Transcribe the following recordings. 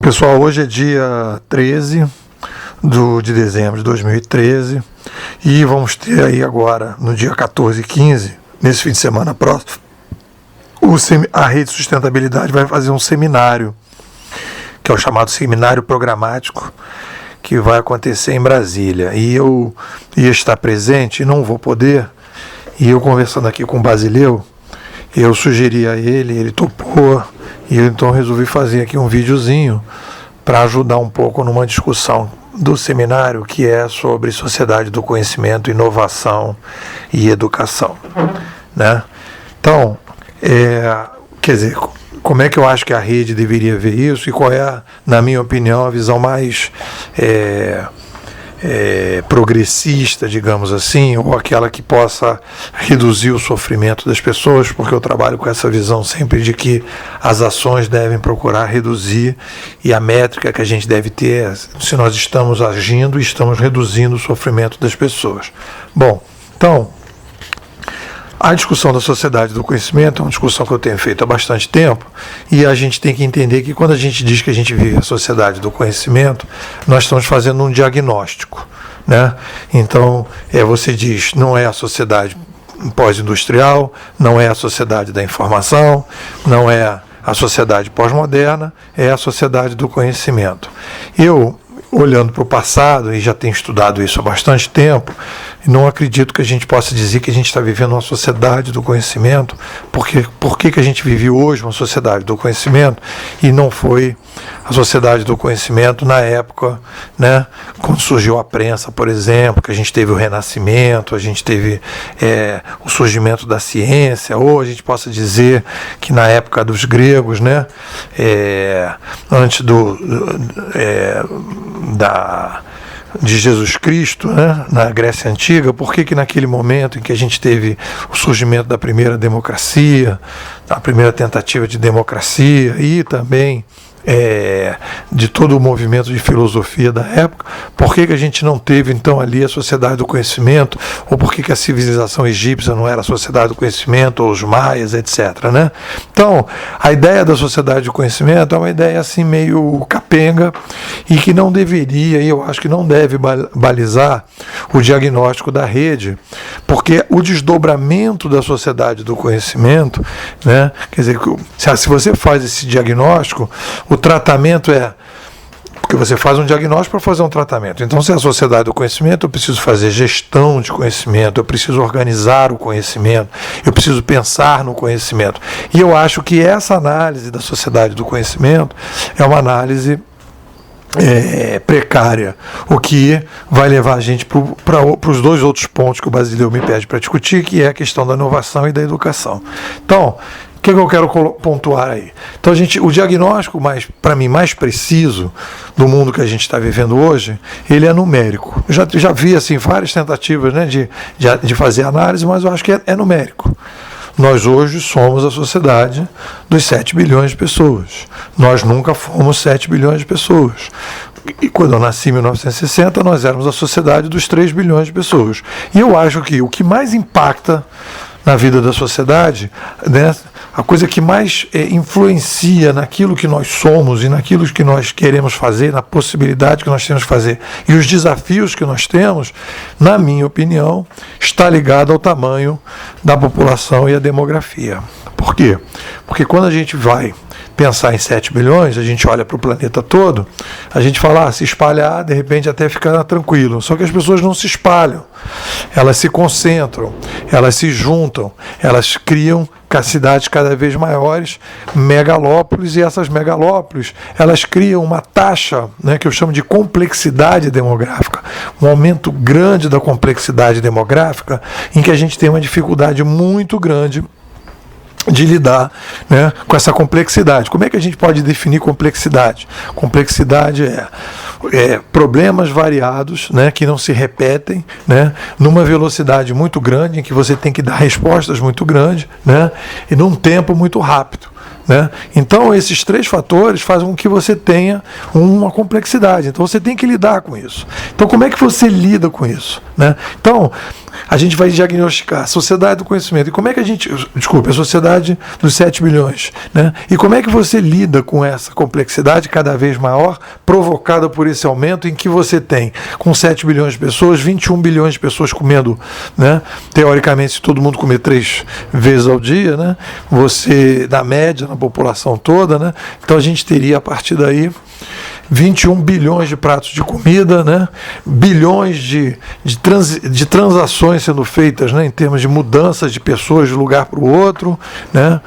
Pessoal, hoje é dia 13 de dezembro de 2013 e vamos ter aí agora, no dia 14 e 15, nesse fim de semana próximo, a Rede Sustentabilidade vai fazer um seminário, que é o chamado Seminário Programático, que vai acontecer em Brasília. E eu ia estar presente e não vou poder, e eu conversando aqui com o Basileu, eu sugeri a ele topou, e eu então resolvi fazer aqui um videozinho para ajudar um pouco numa discussão do seminário que é sobre sociedade do conhecimento, inovação e educação, né? Então, quer dizer, como é que eu acho que a rede deveria ver isso e qual é, na minha opinião, a visão mais progressista, digamos assim, ou aquela que possa reduzir o sofrimento das pessoas, porque eu trabalho com essa visão sempre de que as ações devem procurar reduzir, e a métrica que a gente deve ter é se nós estamos agindo e estamos reduzindo o sofrimento das pessoas. Bom, então, a discussão da sociedade do conhecimento é uma discussão que eu tenho feito há bastante tempo, e a gente tem que entender que quando a gente diz que a gente vive a sociedade do conhecimento, nós estamos fazendo um diagnóstico, né? Então, você diz, não é a sociedade pós-industrial, não é a sociedade da informação, não é a sociedade pós-moderna, é a sociedade do conhecimento. Eu, olhando para o passado, e já tenho estudado isso há bastante tempo, não acredito que a gente possa dizer que a gente está vivendo uma sociedade do conhecimento, porque por que a gente vive hoje uma sociedade do conhecimento e não foi a sociedade do conhecimento na época, né, quando surgiu a prensa, por exemplo, que a gente teve o Renascimento, a gente teve o surgimento da ciência, ou a gente possa dizer que na época dos gregos, né, antes de Jesus Cristo, né, na Grécia Antiga, por que naquele momento em que a gente teve o surgimento da primeira democracia, a primeira tentativa de democracia e também de todo o movimento de filosofia da época, por que a gente não teve então ali a sociedade do conhecimento, ou por que a civilização egípcia não era a sociedade do conhecimento, ou os maias, etc., né? Então, a ideia da sociedade do conhecimento é uma ideia assim meio capenga e que não deveria, e eu acho que não deve balizar o diagnóstico da rede, porque o desdobramento da sociedade do conhecimento, né, quer dizer, se você faz esse diagnóstico, o tratamento porque você faz um diagnóstico para fazer um tratamento. Então, se é a sociedade do conhecimento, eu preciso fazer gestão de conhecimento, eu preciso organizar o conhecimento, eu preciso pensar no conhecimento. E eu acho que essa análise da sociedade do conhecimento é uma análise precária, o que vai levar a gente para os dois outros pontos que o Basileu me pede para discutir, que é a questão da inovação e da educação. Então, o que eu quero pontuar aí? Então, o diagnóstico, para mim, mais preciso do mundo que a gente está vivendo hoje, ele é numérico. Eu já vi assim, várias tentativas, né, de fazer análise, mas eu acho que é numérico. Nós hoje somos a sociedade dos 7 bilhões de pessoas. Nós nunca fomos 7 bilhões de pessoas. E quando eu nasci em 1960, nós éramos a sociedade dos 3 bilhões de pessoas. E eu acho que o que mais impacta na vida da sociedade, né, a coisa que mais influencia naquilo que nós somos e naquilo que nós queremos fazer, na possibilidade que nós temos de fazer e os desafios que nós temos, na minha opinião, está ligado ao tamanho da população e à demografia. Por quê? Porque quando a gente vai pensar em 7 bilhões, a gente olha para o planeta todo, a gente fala, se espalhar, de repente até fica tranquilo. Só que as pessoas não se espalham, elas se concentram, elas se juntam, elas criam cidades cada vez maiores, megalópolis, e essas megalópolis, elas criam uma taxa, né, que eu chamo de complexidade demográfica, um aumento grande da complexidade demográfica, em que a gente tem uma dificuldade muito grande de lidar, né, com essa complexidade. Como é que a gente pode definir complexidade? Complexidade é problemas variados, né, que não se repetem, né, numa velocidade muito grande, em que você tem que dar respostas muito grandes, né, e num tempo muito rápido. né? Então, esses 3 fatores fazem com que você tenha uma complexidade. Então, você tem que lidar com isso. Então, como é que você lida com isso, né? Então, a gente vai diagnosticar a sociedade do conhecimento. E como é que a sociedade dos 7 bilhões, né? E como é que você lida com essa complexidade cada vez maior, provocada por esse aumento em que você tem, com 7 bilhões de pessoas, 21 bilhões de pessoas comendo, né? Teoricamente, se todo mundo comer 3 vezes ao dia, né? Você, na média, na população toda, né? Então a gente teria, a partir daí, 21 bilhões de pratos de comida, né? Bilhões de transações sendo feitas, né? Em termos de mudanças de pessoas de um lugar para o outro, né?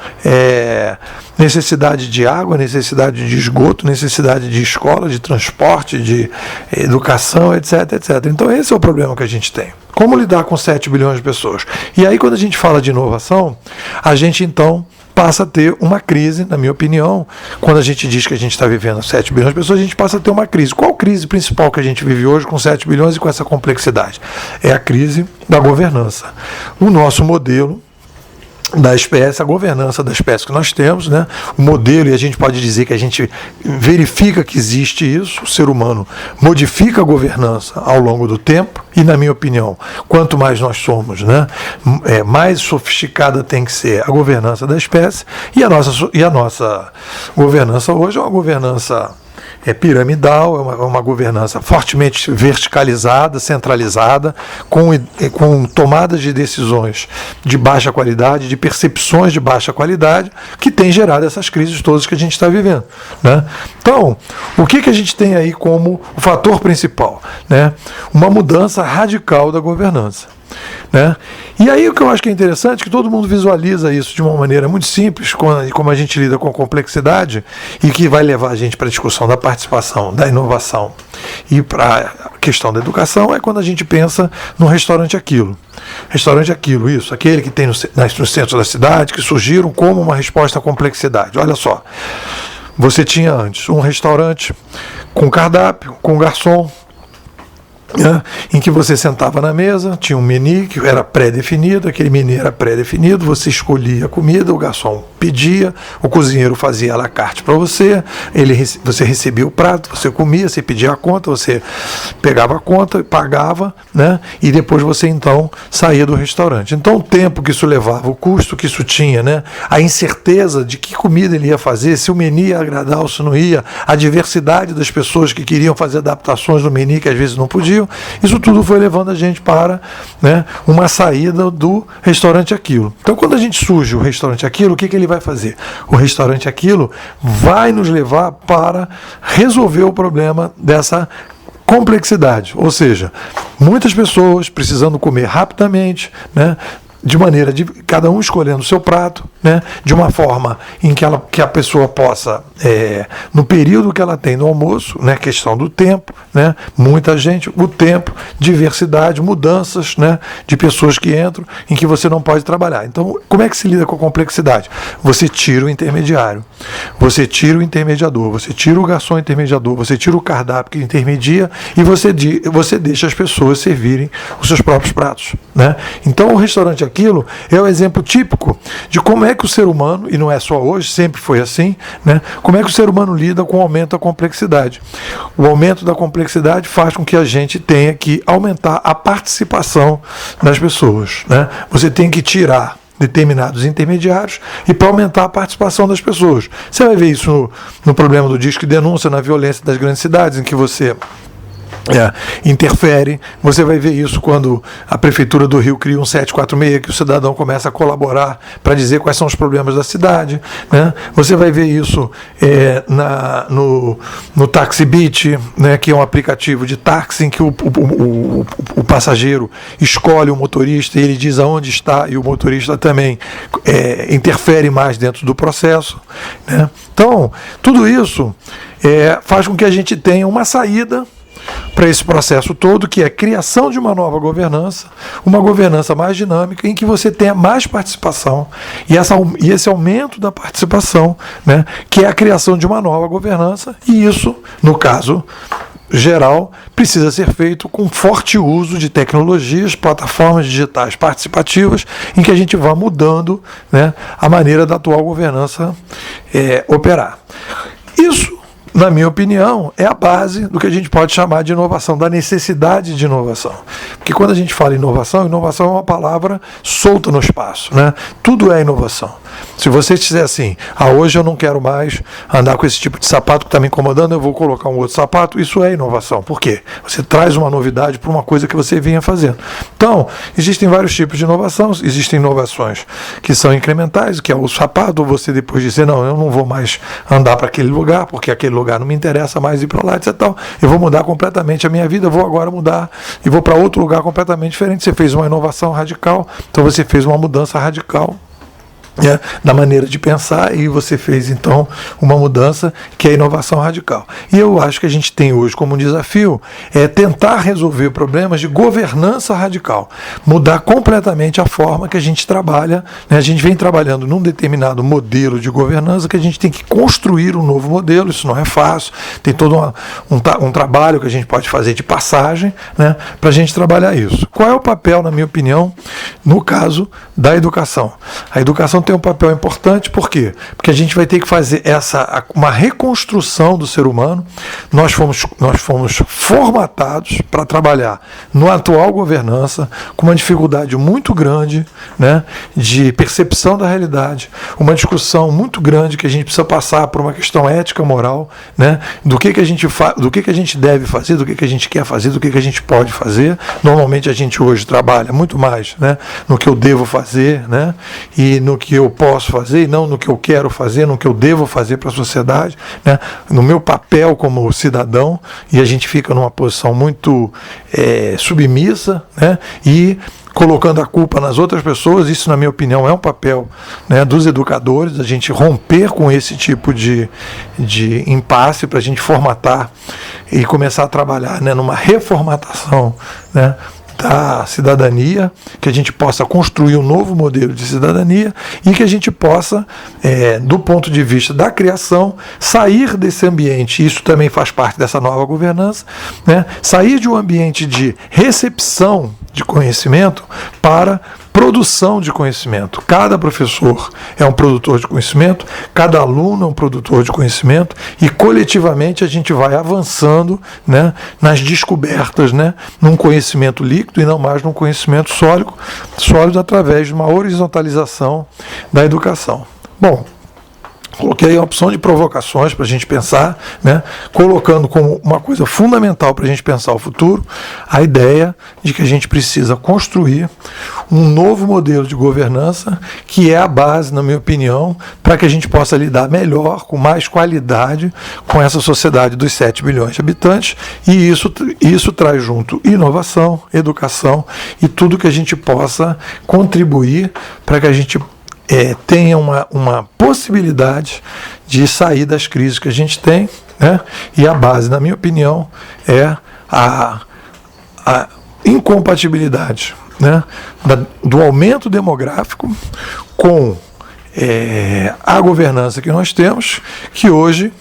Necessidade de água, necessidade de esgoto, necessidade de escola, de transporte, de educação, etc, etc. Então esse é o problema que a gente tem. Como lidar com 7 bilhões de pessoas? E aí, quando a gente fala de inovação, a gente então passa a ter uma crise, na minha opinião. Quando a gente diz que a gente está vivendo 7 bilhões de pessoas, a gente passa a ter uma crise. Qual a crise principal que a gente vive hoje com 7 bilhões e com essa complexidade? É a crise da governança. O nosso modelo da espécie, a governança da espécie que nós temos, né? O modelo, e a gente pode dizer que a gente verifica que existe isso, o ser humano modifica a governança ao longo do tempo, e na minha opinião, quanto mais nós somos, né? Mais sofisticada tem que ser a governança da espécie, e a nossa governança hoje é uma governança piramidal, é uma governança fortemente verticalizada, centralizada, com tomadas de decisões de baixa qualidade, de percepções de baixa qualidade, que tem gerado essas crises todas que a gente está vivendo, né? Então, o que a gente tem aí como o fator principal, né? Uma mudança radical da governança, né? E aí o que eu acho que é interessante é que todo mundo visualiza isso de uma maneira muito simples, como a gente lida com complexidade, e que vai levar a gente para a discussão da participação, da inovação e para a questão da educação, é quando a gente pensa no restaurante Aquilo. Restaurante Aquilo, isso, aquele que tem no centro da cidade, que surgiram como uma resposta à complexidade. Olha só, você tinha antes um restaurante com cardápio, com garçom, em que você sentava na mesa, tinha um menu que era pré-definido, aquele menu era pré-definido, você escolhia a comida, o garçom pedia, o cozinheiro fazia à la carte para você, você recebia o prato, você comia, você pedia a conta, você pegava a conta, pagava, né? E depois você então saía do restaurante. Então o tempo que isso levava, o custo que isso tinha, né? A incerteza de que comida ele ia fazer, se o menu ia agradar ou se não ia, a diversidade das pessoas que queriam fazer adaptações no menu que às vezes não podiam. Isso tudo foi levando a gente para, né, uma saída do restaurante Aquilo. Então, quando a gente surge o restaurante Aquilo, o que ele vai fazer? O restaurante Aquilo vai nos levar para resolver o problema dessa complexidade. Ou seja, muitas pessoas precisando comer rapidamente, né, de maneira de cada um escolhendo o seu prato, né, de uma forma em que a pessoa possa, no período que ela tem no almoço, né, questão do tempo, né, muita gente, o tempo, diversidade, mudanças, né, de pessoas que entram, em que você não pode trabalhar. Então, como é que se lida com a complexidade? Você tira o intermediário, você tira o intermediador, você tira o garçom intermediador, você tira o cardápio que intermedia e você deixa as pessoas servirem os seus próprios pratos, né? Então, o restaurante Aquilo é o exemplo típico de como é que o ser humano, e não é só hoje, sempre foi assim, né? Como é que o ser humano lida com o aumento da complexidade. O aumento da complexidade faz com que a gente tenha que aumentar a participação das pessoas, né? Você tem que tirar determinados intermediários e para aumentar a participação das pessoas. Você vai ver isso no problema do Disque Denúncia, na violência das grandes cidades, em que você interfere. Você vai ver isso quando a Prefeitura do Rio cria um 746, que o cidadão começa a colaborar para dizer quais são os problemas da cidade, né? Você vai ver isso no TaxiBit, né, que é um aplicativo de táxi em que o passageiro escolhe o motorista e ele diz aonde está, e o motorista também interfere mais dentro do processo, né? Então, tudo isso faz com que a gente tenha uma saída para esse processo todo, que é a criação de uma nova governança, uma governança mais dinâmica, em que você tenha mais participação, e esse aumento da participação, né, que é a criação de uma nova governança, e isso, no caso, geral, precisa ser feito com forte uso de tecnologias, plataformas digitais participativas, em que a gente vá mudando, né, a maneira da atual governança operar. Isso, na minha opinião, é a base do que a gente pode chamar de inovação, da necessidade de inovação. Porque quando a gente fala inovação, inovação é uma palavra solta no espaço, né? Tudo é inovação. Se você disser assim, hoje eu não quero mais andar com esse tipo de sapato que está me incomodando, eu vou colocar um outro sapato, isso é inovação. Por quê? Você traz uma novidade para uma coisa que você vinha fazendo. Então, existem vários tipos de inovação, existem inovações que são incrementais, que é o sapato, você depois dizer, não, eu não vou mais andar para aquele lugar, porque aquele lugar não me interessa mais ir para lá, etc. Eu vou mudar completamente a minha vida, vou agora mudar e vou para outro lugar completamente diferente. Você fez uma inovação radical, então você fez uma mudança radical, né, da maneira de pensar, e você fez então uma mudança que é a inovação radical. E eu acho que a gente tem hoje como desafio tentar resolver problemas de governança radical, mudar completamente a forma que a gente trabalha, né? A gente vem trabalhando num determinado modelo de governança que a gente tem que construir um novo modelo. Isso não é fácil, tem todo um trabalho que a gente pode fazer de passagem, né, para a gente trabalhar isso. Qual é o papel, na minha opinião, no caso da educação? A educação tem um papel importante, por quê? Porque a gente vai ter que fazer uma reconstrução do ser humano. Nós fomos formatados para trabalhar no atual governança, com uma dificuldade muito grande, né, de percepção da realidade, uma discussão muito grande que a gente precisa passar por uma questão ética, moral, né, do que a gente deve fazer, do que a gente quer fazer, do que a gente pode fazer. Normalmente a gente hoje trabalha muito mais, né, no que eu devo fazer, né, e no que eu posso fazer, e não no que eu quero fazer, no que eu devo fazer para a sociedade, né, no meu papel como cidadão, e a gente fica numa posição muito submissa, né, e colocando a culpa nas outras pessoas. Isso, na minha opinião, é um papel, né, dos educadores, a gente romper com esse tipo de impasse para a gente formatar e começar a trabalhar, né, numa reformatação, né, da cidadania, que a gente possa construir um novo modelo de cidadania e que a gente possa, do ponto de vista da criação, sair desse ambiente, isso também faz parte dessa nova governança, né, sair de um ambiente de recepção de conhecimento para produção de conhecimento. Cada professor é um produtor de conhecimento, cada aluno é um produtor de conhecimento, e coletivamente a gente vai avançando, né, nas descobertas, né, num conhecimento líquido e não mais num conhecimento sólido através de uma horizontalização da educação. Bom, coloquei a opção de provocações para a gente pensar, né, colocando como uma coisa fundamental para a gente pensar o futuro, a ideia de que a gente precisa construir um novo modelo de governança que é a base, na minha opinião, para que a gente possa lidar melhor, com mais qualidade, com essa sociedade dos 7 bilhões de habitantes, e isso traz junto inovação, educação e tudo que a gente possa contribuir para que a gente tenha uma possibilidade de sair das crises que a gente tem, né? E a base, na minha opinião, é a incompatibilidade, né, do aumento demográfico com a governança que nós temos, que hoje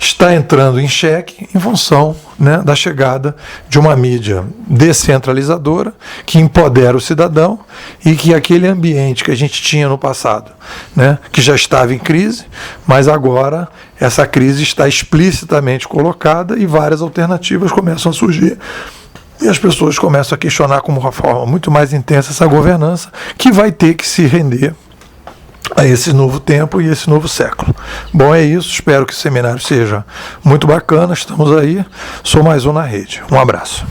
está entrando em xeque em função, né, da chegada de uma mídia descentralizadora que empodera o cidadão, e que aquele ambiente que a gente tinha no passado, né, que já estava em crise, mas agora essa crise está explicitamente colocada e várias alternativas começam a surgir. E as pessoas começam a questionar com uma forma muito mais intensa essa governança, que vai ter que se render a esse novo tempo e esse novo século. Bom, é isso. Espero que o seminário seja muito bacana. Estamos aí. Sou mais um na rede. Um abraço.